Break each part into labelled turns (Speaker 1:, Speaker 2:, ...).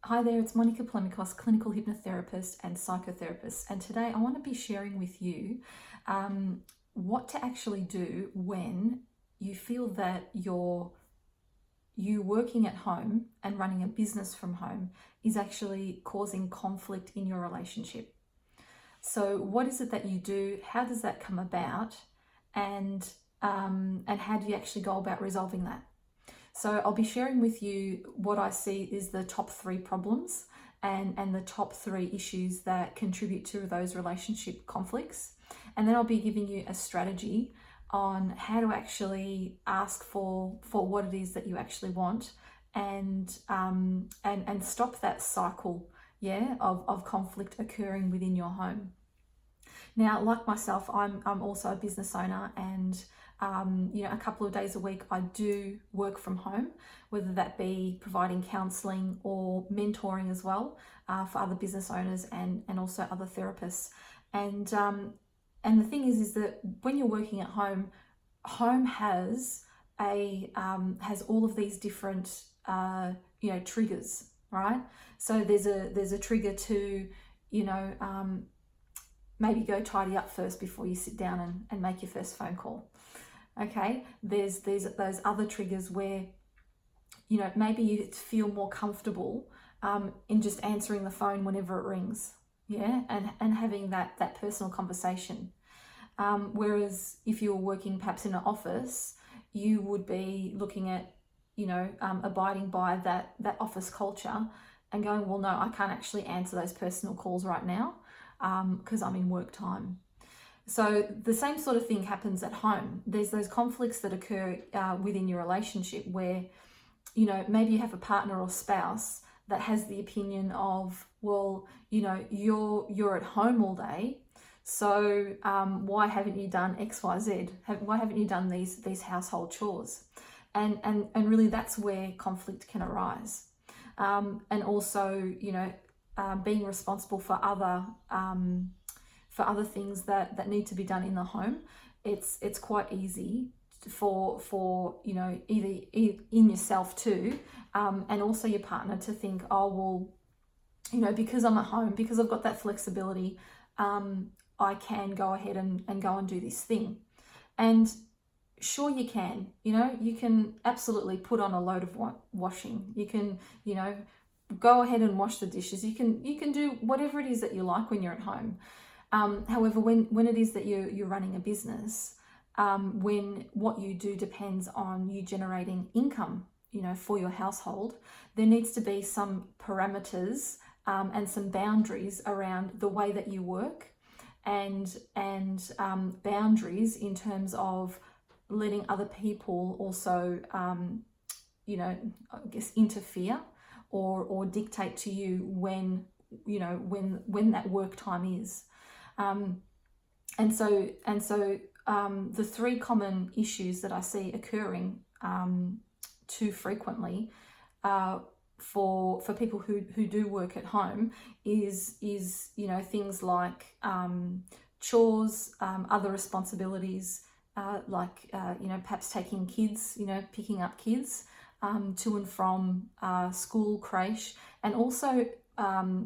Speaker 1: Hi there, it's Monica Plemikos, clinical hypnotherapist and psychotherapist. And today I want to be sharing with you what to actually do when you feel that you working at home and running a business from home is actually causing conflict in your relationship. So what is it that you do? How does that come about? And how do you actually go about resolving that? So I'll be sharing with you what I see is the top 3 problems and the top 3 issues that contribute to those relationship conflicts. And then I'll be giving you a strategy on how to actually ask for what it is that you actually want and stop that cycle, of conflict occurring within your home. Now, like myself, I'm also a business owner, and a couple of days a week I do work from home, whether that be providing counselling or mentoring as well for other business owners and also other therapists. And the thing is that when you're working at home, home has has all of these different triggers, right? So there's a trigger to maybe go tidy up first before you sit down and make your first phone call. Okay, there's those other triggers where maybe you feel more comfortable in just answering the phone whenever it rings, and having that personal conversation. Whereas if you were working perhaps in an office, you would be looking at abiding by that office culture and going, well, no, I can't actually answer those personal calls right now because I'm in work time. So the same sort of thing happens at home. There's those conflicts that occur within your relationship where, maybe you have a partner or spouse that has the opinion of, well, you're at home all day, so why haven't you done X, Y, Z? Why haven't you done these household chores? And really that's where conflict can arise. And also, being responsible for other things that need to be done in the home. It's quite easy for either in yourself too, and also your partner to think, oh well, because I'm at home, because I've got that flexibility, I can go ahead and go and do this thing. And sure, you can. You can absolutely put on a load of washing. You can go ahead and wash the dishes. You can do whatever it is that you like when you're at home. However, when it is that you're running a business, when what you do depends on you generating income, for your household, there needs to be some parameters and some boundaries around the way that you work, and boundaries in terms of letting other people also, I guess, interfere or dictate to you when that work time is. And so the 3 common issues that I see occurring too frequently for people who do work at home is things like chores, other responsibilities, like perhaps taking kids, picking up kids to and from school, creche, and also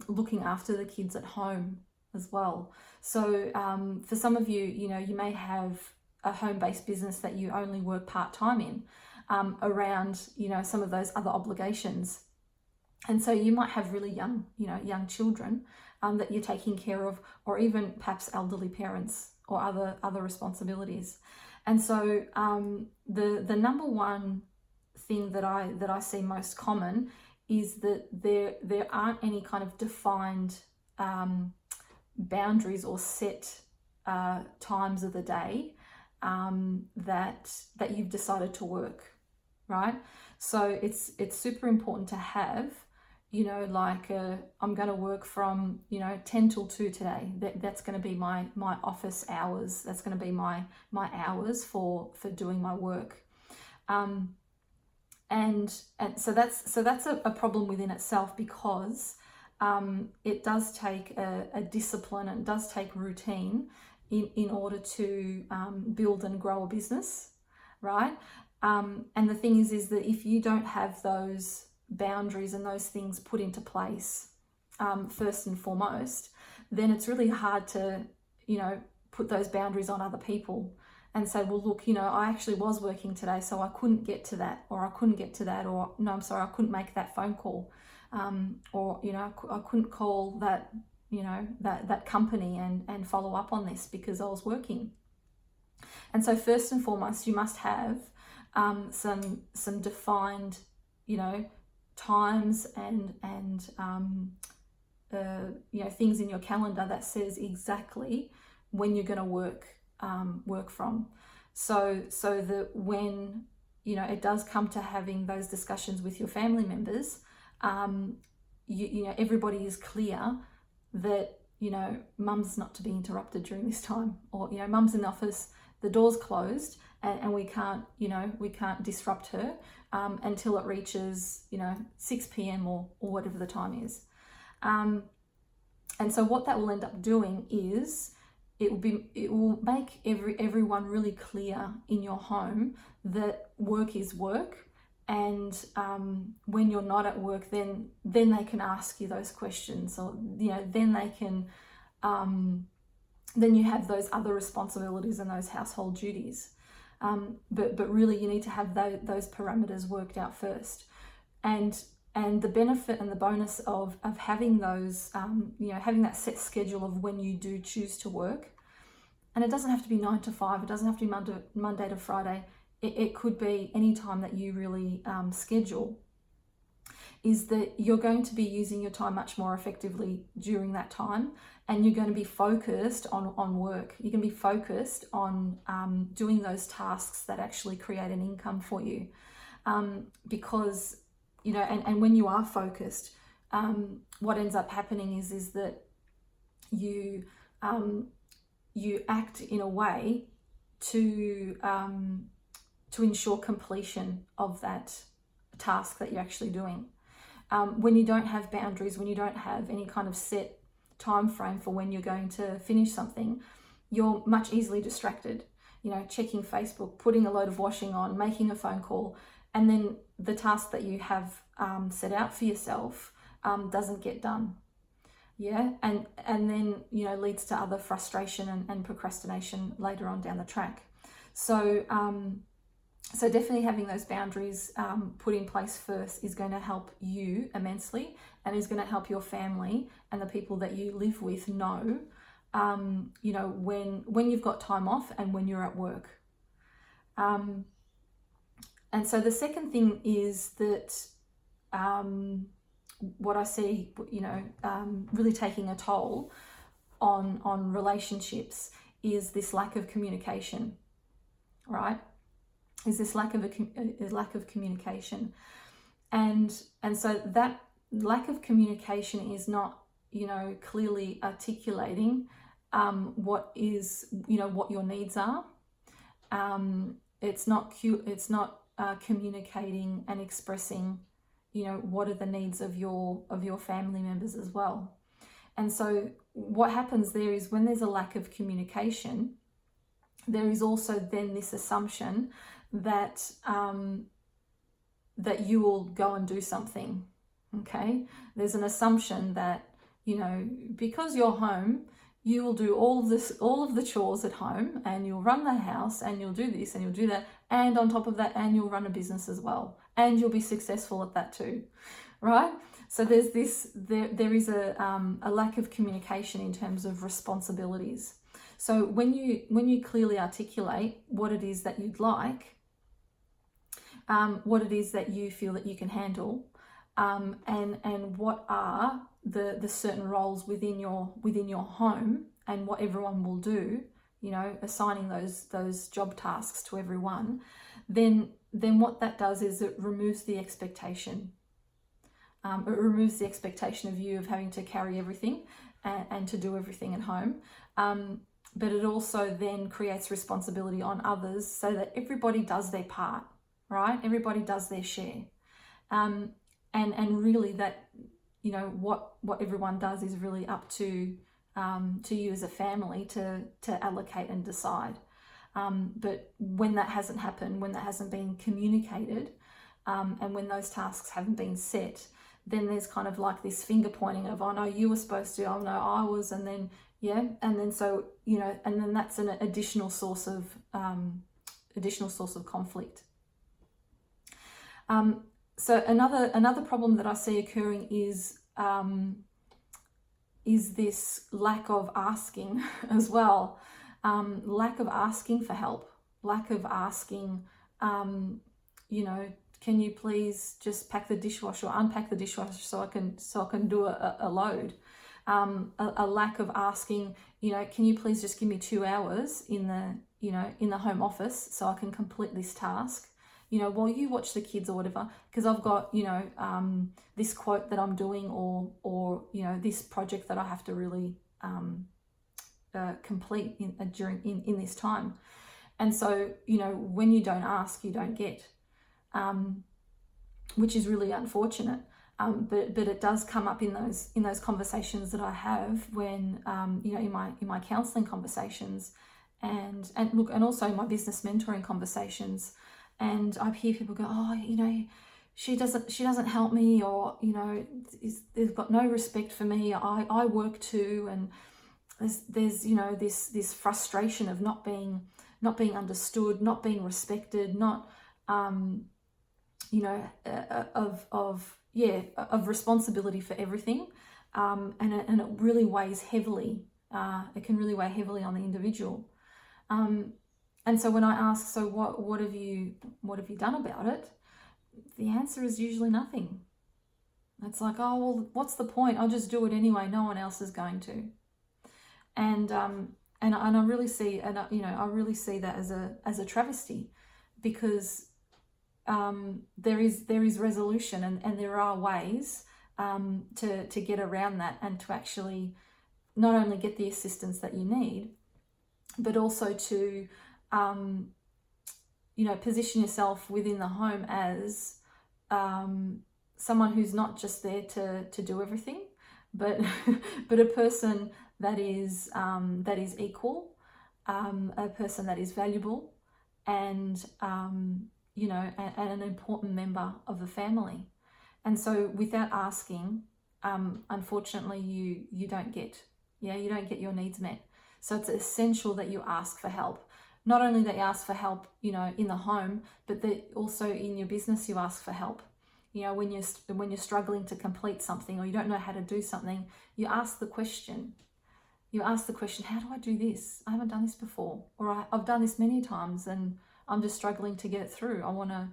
Speaker 1: looking after the kids at home as well. So for some of you, you may have a home-based business that you only work part-time in, around some of those other obligations. And so you might have really young children that you're taking care of, or even perhaps elderly parents or other responsibilities. And so the number one thing that I see most common is that there aren't any kind of defined boundaries or set times of the day that you've decided to work, right? So it's super important to have, like I'm going to work from 10 till 2 today. That's going to be my office hours. That's going to be my hours for doing my work. And so that's a problem within itself, because it does take a discipline, and it does take routine in order to build and grow a business, right? And the thing is that if you don't have those boundaries and those things put into place first and foremost, then it's really hard to, put those boundaries on other people and say, well, look, I actually was working today, so I couldn't get to that, or I couldn't get to that, or no, I'm sorry, I couldn't make that phone call, or, I couldn't call that, that company and follow up on this because I was working. And so first and foremost, you must have some defined, times and things in your calendar that says exactly when you're going to work from. So that when, it does come to having those discussions with your family members, everybody is clear that, mum's not to be interrupted during this time, or, mum's in the office, the door's closed, and we can't disrupt her until it reaches, 6 p.m. or whatever the time is. And so what that will end up doing is it will make everyone really clear in your home that work is work, and when you're not at work, then they can ask you those questions, or then they can then you have those other responsibilities and those household duties. But really you need to have those parameters worked out first. And the benefit and the bonus of having those, having that set schedule of when you do choose to work, and it doesn't have to be 9 to 5, it doesn't have to be Monday to Friday, it could be any time that you really schedule, is that you're going to be using your time much more effectively during that time, and you're going to be focused on work. You're going to be focused on doing those tasks that actually create an income for you, because and when you are focused, what ends up happening is that you act in a way to ensure completion of that task that you're actually doing. When you don't have boundaries, when you don't have any kind of set time frame for when you're going to finish something, you're much easily distracted, checking Facebook, putting a load of washing on, making a phone call, and then the task that you have set out for yourself doesn't get done. And then leads to other frustration and procrastination later on down the track. So definitely having those boundaries put in place first is going to help you immensely, and is going to help your family and the people that you live with know, when you've got time off and when you're at work. And so the second thing is that what I see, really taking a toll on relationships is this lack of communication, right? Is this lack of communication, and so that lack of communication is not clearly articulating what your needs are. It's not communicating and expressing what are the needs of your family members as well. And so what happens there is, when there's a lack of communication, there is also then this assumption that that you will go and do something. Okay, there's an assumption that because you're home, you will do all of the chores at home, and you'll run the house, and you'll do this and you'll do that, and on top of that, and you'll run a business as well, and you'll be successful at that too, right? So there's there is a lack of communication in terms of responsibilities. So when you clearly articulate what it is that you'd like, what it is that you feel that you can handle, and what are the certain roles within your home, and what everyone will do, assigning those job tasks to everyone, then what that does is it removes the expectation. It removes the expectation of you of having to carry everything and to do everything at home. But it also then creates responsibility on others, so that everybody does their part, right? Everybody does their share. And really that, what everyone does is really up to you as a family to allocate and decide. But when that hasn't happened, when that hasn't been communicated, and when those tasks haven't been set, then there's kind of like this finger pointing of, oh no, you were supposed to, oh no, I was, and then and then so and then that's an additional source of conflict. So another problem that I see occurring is this lack of asking as well, lack of asking for help, lack of asking, can you please just pack the dishwasher or unpack the dishwasher so I can do a load. A lack of asking, can you please just give me 2 hours in the home office so I can complete this task, while you watch the kids or whatever, because I've got, this quote that I'm doing or this project that I have to really complete in this time. And so, when you don't ask, you don't get, which is really unfortunate. But it does come up in those conversations that I have when in my counselling conversations and also my business mentoring conversations, and I hear people go, oh, she doesn't help me, or they've got no respect for me. I work too, and there's this frustration of not being understood, not being respected, not of responsibility for everything, and it really weighs heavily. It can really weigh heavily on the individual. And so when I ask, so what have you done about it? The answer is usually nothing. It's like, oh well, what's the point? I'll just do it anyway. No one else is going to. And I really see, I really see that as a travesty, because there is resolution and there are ways to get around that, and to actually not only get the assistance that you need, but also to position yourself within the home as someone who's not just there to do everything, but but a person that is equal, a person that is valuable, and and an important member of the family. And so without asking, unfortunately you don't get your needs met. So it's essential that you ask for help. Not only that you ask for help, in the home, but that also in your business you ask for help. When you're struggling to complete something, or you don't know how to do something, you ask the question. How do I do this? I haven't done this before, or I've done this many times and I'm just struggling to get it through. I want to,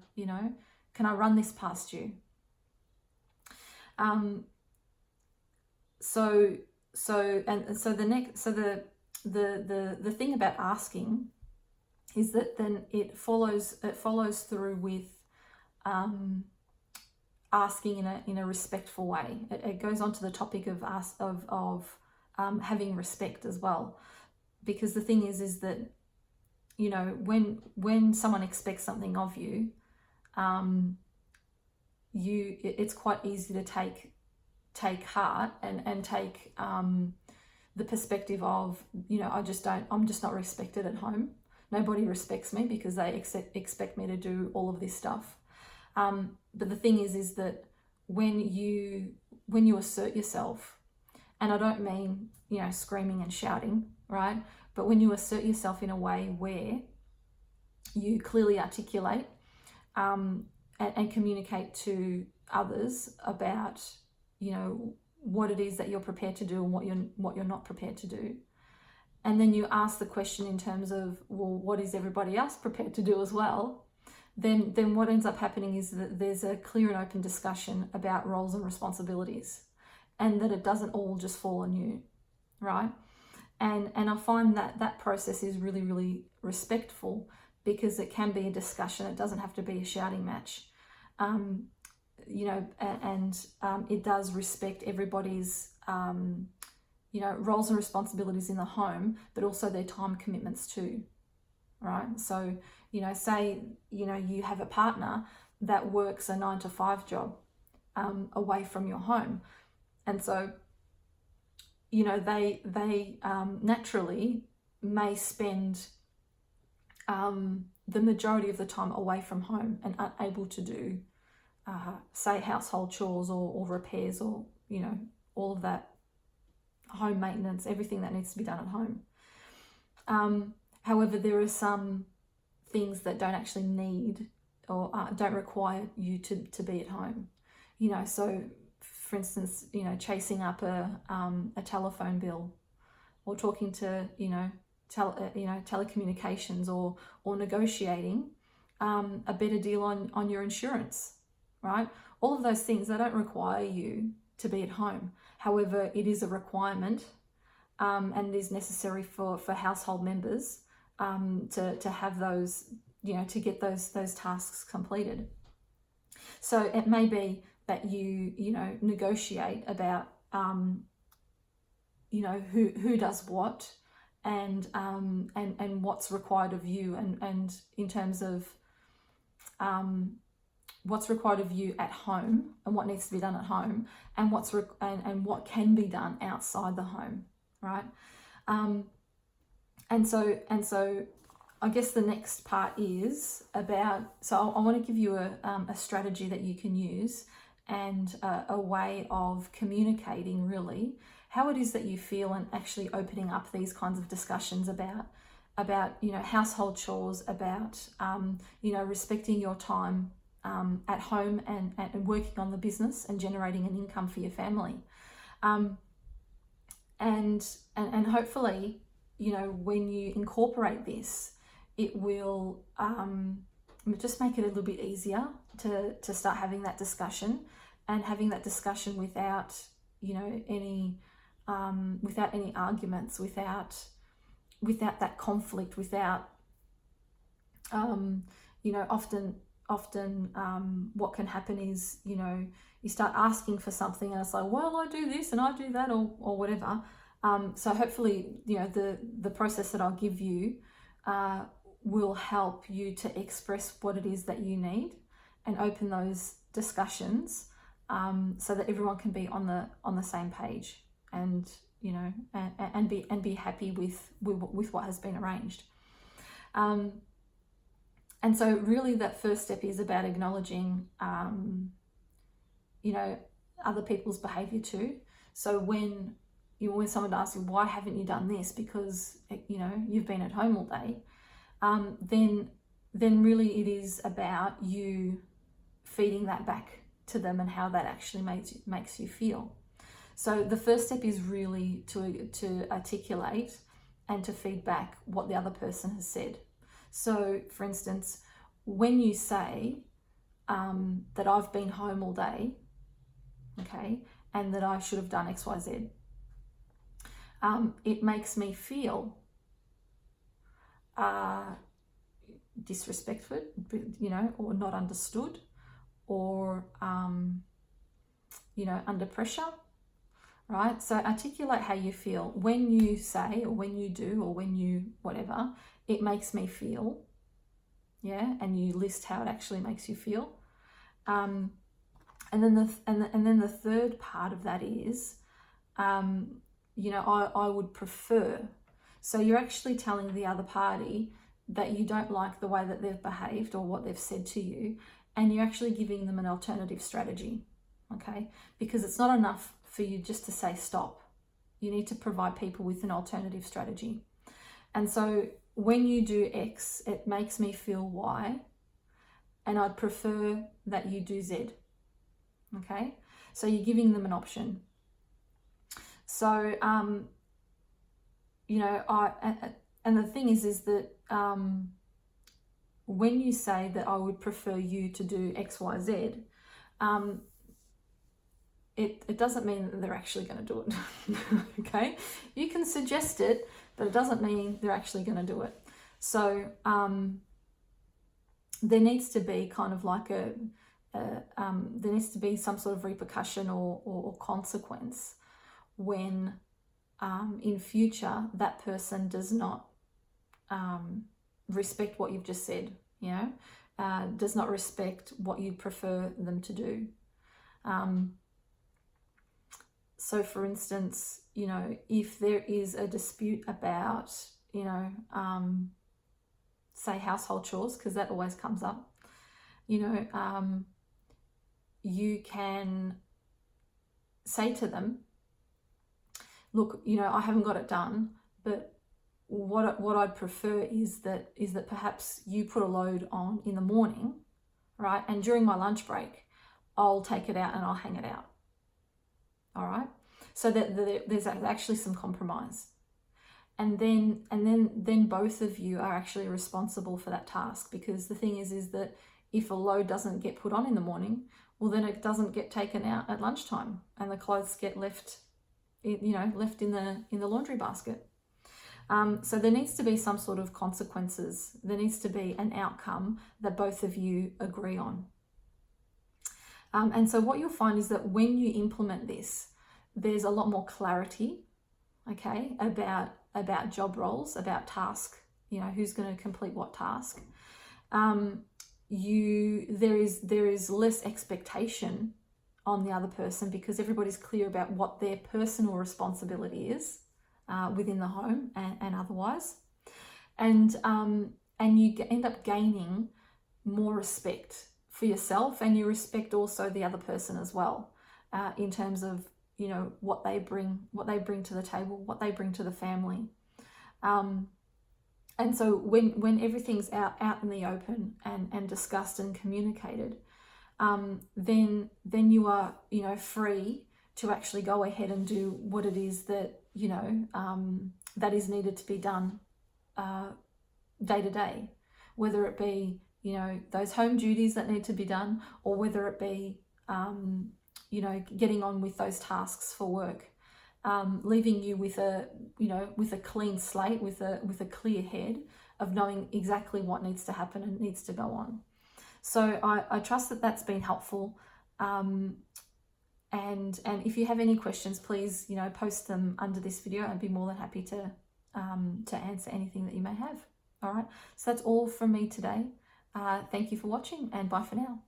Speaker 1: can I run this past you? So the thing about asking is that then it follows through with asking in a respectful way. It goes on to the topic of having respect as well, because the thing is that when someone expects something of you, it's quite easy to take heart and take the perspective of I'm just not respected at home. Nobody respects me because they expect me to do all of this stuff. But the thing is that when you assert yourself, and I don't mean screaming and shouting, right? But when you assert yourself in a way where you clearly articulate and communicate to others about what it is that you're prepared to do and what you're not prepared to do, and then you ask the question in terms of, well, what is everybody else prepared to do as well? Then what ends up happening is that there's a clear and open discussion about roles and responsibilities, and that it doesn't all just fall on you, right? And I find that process is really, really respectful, because it can be a discussion. It doesn't have to be a shouting match, and it does respect everybody's roles and responsibilities in the home, but also their time commitments too, right? So say you have a partner that works a 9-to-5 job away from your home, and so they naturally may spend the majority of the time away from home and unable to do say household chores or repairs or, you know, all of that home maintenance, everything that needs to be done at home. However, there are some things that don't actually need or don't require you to be at home. You know, so for instance, you know, chasing up a telephone bill, or talking to, telecommunications, or negotiating a better deal on your insurance, right? All of those things, they don't require you to be at home. However, it is a requirement, and it is necessary for household members to have those, you know, to get those tasks completed. So it may be that you know, negotiate about, you know, who does what, and what's required of you, and in terms of what's required of you at home, and what needs to be done at home, and what can be done outside the home, right? And so I guess the next part is about, so I want to give you a strategy that you can use, and a way of communicating really how it is that you feel, and actually opening up these kinds of discussions about you know, household chores, about you know, respecting your time at home, and working on the business and generating an income for your family, and hopefully, you know, when you incorporate this, it will just make it a little bit easier to start having that discussion, and having that discussion without, you know, any arguments, without that conflict, without you know, often what can happen is, you know, you start asking for something and it's like, well, I do this and I do that, or whatever. So hopefully, you know, the process that I'll give you will help you to express what it is that you need, and open those discussions, so that everyone can be on the same page, and, you know, and be happy with what has been arranged. And so really that first step is about acknowledging, you know, other people's behavior too. So when someone asks you, why haven't you done this? Because, you know, you've been at home all day. Then really it is about you feeding that back to them, and how that actually makes you feel. So the first step is really to articulate and to feed back what the other person has said. So for instance, when you say that I've been home all day, okay, and that I should have done X, Y, Z, it makes me feel disrespected, you know, or not understood, or you know, under pressure, right? So articulate how you feel when you say, or when you do, or when you whatever. It makes me feel, yeah, and you list how it actually makes you feel. And then the third part of that is, you know, I would prefer. So you're actually telling the other party that you don't like the way that they've behaved or what they've said to you, and you're actually giving them an alternative strategy, okay? Because it's not enough for you just to say stop. You need to provide people with an alternative strategy. And so when you do X, it makes me feel Y, and I'd prefer that you do Z, okay? So you're giving them an option. So, you know, and the thing is that when you say that I would prefer you to do X, Y, Z, it doesn't mean that they're actually going to do it, okay? You can suggest it, but it doesn't mean they're actually going to do it. So there needs to be kind of like there needs to be some sort of repercussion or consequence when in future that person does not respect what you've just said, you know, does not respect what you prefer them to do. So for instance, you know, if there is a dispute about, you know, say household chores, because that always comes up, you know, you can say to them, look, you know, I haven't got it done, but what I'd prefer is that perhaps you put a load on in the morning, right? And during my lunch break, I'll take it out and I'll hang it out. All right. So that there's actually some compromise. And then both of you are actually responsible for that task, because the thing is that if a load doesn't get put on in the morning, well, then it doesn't get taken out at lunchtime, and the clothes get left in the laundry basket. So there needs to be some sort of consequences. There needs to be an outcome that both of you agree on. And so what you'll find is that when you implement this, there's a lot more clarity, okay, about job roles, about task, you know, who's going to complete what task. There is less expectation on the other person, because everybody's clear about what their personal responsibility is within the home and otherwise. And you end up gaining more respect for yourself, and you respect also the other person as well, in terms of, you know, what they bring to the table, what they bring to the family. And so when everything's out in the open and discussed and communicated, then you are, you know, free to actually go ahead and do what it is that, you know, that is needed to be done day to day, whether it be, you know, those home duties that need to be done, or whether it be, you know, getting on with those tasks for work, leaving you with a clean slate, with a clear head of knowing exactly what needs to happen and needs to go on. So I trust that that's been helpful. And if you have any questions, please, you know, post them under this video. I'd be more than happy to answer anything that you may have. All right. So that's all from me today. Thank you for watching, and bye for now.